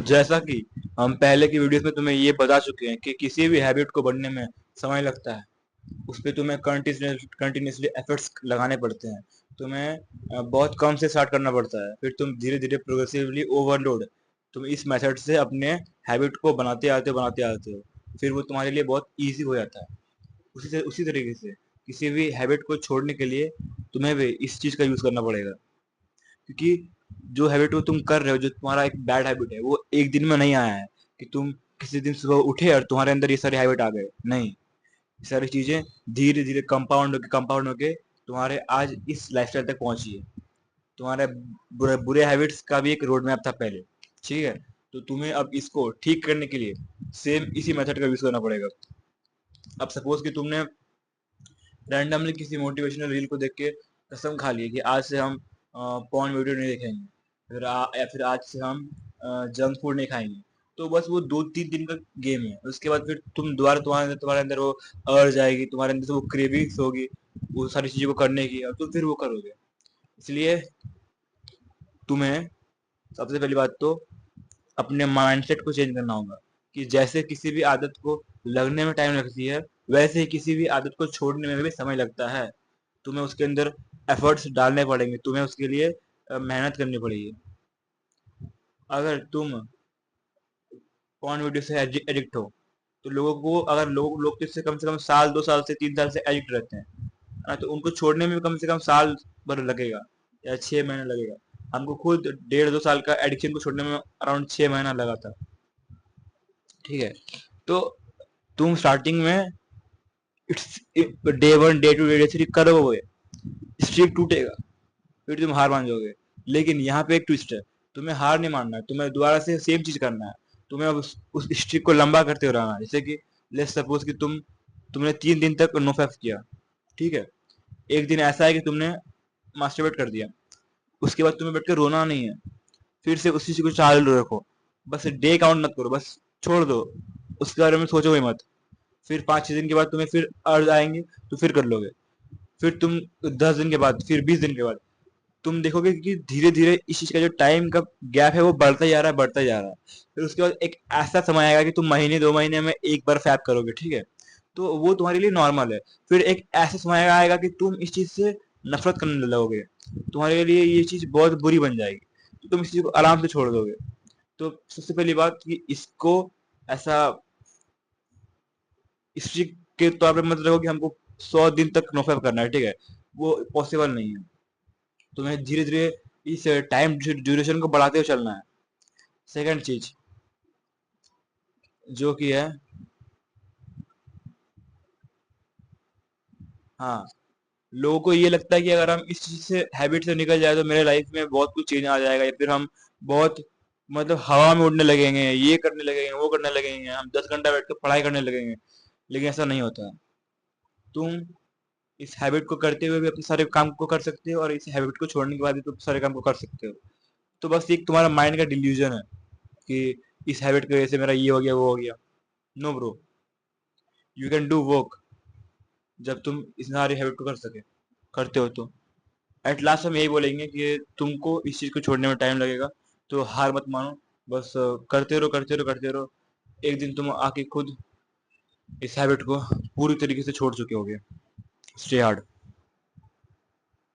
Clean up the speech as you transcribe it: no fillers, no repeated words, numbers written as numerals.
जैसा कि हम पहले की वीडियोस में तुम्हें ये बता चुके हैं कि किसी भी हैबिट को बनने में समय लगता है। उस पे तुम्हें कंटिन्यूसली एफर्ट्स लगाने पड़ते हैं। तुम्हें बहुत कम से स्टार्ट करना पड़ता है, फिर तुम धीरे धीरे प्रोग्रेसिवली ओवरलोड तुम इस मेथड से अपने हैबिट को बनाते आते हो। फिर वो तुम्हारे लिए बहुत ईजी हो जाता है। उसी तरीके से किसी भी हैबिट को छोड़ने के लिए तुम्हें भी इस चीज़ का यूज़ करना पड़ेगा। क्योंकि जो हैबिट को तुम कर रहे हो, जो तुम्हारा एक बैड हैबिट है, वो एक दिन में नहीं आया है कि तुम किसी दिन सुबह उठे और तुम्हारे अंदर ये सारे हैबिट आ गए। नहीं, ये सारी चीजें धीरे धीरे कंपाउंड होके तुम्हारे आज इस लाइफस्टाइल तक पहुंची है। तुम्हारे बुरे बुरे हैबिट्स का भी एक रोड मैप था पहले। ठीक है, तो तुम्हें अब इसको ठीक करने के लिए सेम इसी मेथड का यूज करना पड़ेगा। अब सपोज कि तुमने रैंडमली किसी मोटिवेशनल रील को देख के कसम खा ली कि आज से हम पॉर्न वीडियो नहीं देखेंगे, या फिर आज से हम जंक फूड नहीं खाएंगे। तो बस वो 2-3 दिन का गेम है, उसके बाद फिर तुम दोबारा तुम्हारे अंदर वो अर्ज आएगी, तुम्हारे अंदर से वो क्रेविंग्स होगी वो सारी चीज़ों को करने की, और तुम फिर वो करोगे। इसलिए तुम्हें सबसे पहली बात तो अपने माइंडसेट को चेंज करना होगा कि जैसे किसी भी आदत को लगने में टाइम लगती है, वैसे ही किसी भी आदत को छोड़ने में भी समय लगता है। तुम्हें उसके अंदर एफर्ट्स डालने पड़ेंगे, तुम्हें उसके लिए मेहनत करनी पड़ेगी। अगर तुम पॉर्न वीडियो से एडिक्ट हो, तो लोगों को अगर लोग तो इससे कम से कम साल 2 साल से 3 साल से एडिक्ट रहते हैं, तो उनको छोड़ने में कम से कम साल भर लगेगा या 6 महीने लगेगा। हमको खुद 1.5-2 साल का एडिक्शन को छोड़ने में अराउंड 6 महीना लगा था। ठीक है, तो तुम स्टार्टिंग में इट्स डे 1 डे 2 डे 3 करोगे, स्ट्रीक टूटेगा, फिर तुम हार मान जाओगे। लेकिन यहाँ पे एक ट्विस्ट है, तुम्हें हार नहीं मानना है, तुम्हें दोबारा से सेम चीज करना है। तुम्हें अब उस स्ट्रीक को लंबा करते हो रहना है। जैसे कि लेट्स सपोज कि तुमने 3 दिन तक नो फैप किया। ठीक है, एक दिन ऐसा है कि तुमने मास्टरबेट कर दिया, उसके बाद तुम्हें बैठ के रोना नहीं है, फिर से उसी चीज को चालू रखो। बस डे काउंट मत करो, बस छोड़ दो, उसके बारे में सोचो ही मत। फिर 5-6 दिन के बाद तुम्हें फिर अर्ज आएंगे, तो फिर कर लोगे। फिर तुम 10 दिन के बाद, फिर 20 दिन के बाद तुम देखोगे कि धीरे धीरे इस चीज का जो टाइम का गैप है वो बढ़ता ही जा रहा है, बढ़ता ही जा रहा है। फिर उसके बाद एक ऐसा समय आएगा कि तुम महीने 2 महीने में एक बार फैप करोगे। ठीक है, तो वो तुम्हारे लिए नॉर्मल है। फिर एक ऐसा समय आएगा कि तुम इस चीज से नफरत करने लगोगे, तुम्हारे लिए ये चीज बहुत बुरी बन जाएगी, तो तुम इस चीज को आराम से छोड़ दोगे। तो सबसे पहली बात कि इसको ऐसा स्ट्रिक्ट के तौर पे मत रखो कि हमको 100 दिन तक नोफैप करना है। ठीक है, वो पॉसिबल नहीं है। तुम्हें धीरे धीरे इस टाइम ड्यूरेशन को बढ़ाते हुए चलना है। सेकंड चीज जो कि है, हाँ, लोगों को ये लगता है कि अगर हम इस चीज से हैबिट से निकल जाए तो मेरे लाइफ में बहुत कुछ चेंज आ जाएगा, या फिर हम बहुत मतलब हवा में उड़ने लगेंगे, ये करने लगेंगे, वो करने लगेंगे, हम 10 घंटा बैठ कर पढ़ाई करने लगेंगे। लेकिन ऐसा नहीं होता है। तुम इस हैबिट को करते हुए भी अपने सारे काम को कर सकते हो, और इस हैबिट को छोड़ने के बाद भी तुम सारे काम को कर सकते हो। तो बस एक तुम्हारा माइंड का डिल्यूजन है कि इस हैबिट की वजह से मेरा ये हो गया, वो हो गया। No bro, you can do work. जब तुम इस सारी हैबिट को करते हो तो एट लास्ट हम यही बोलेंगे कि तुमको इस चीज को छोड़ने में टाइम लगेगा। तो हार मत मानो, बस करते रहो, करते रहो, करते रहो। एक दिन तुम आके खुद इस हैबिट को पूरी तरीके से छोड़ चुके होगे। Stay hard.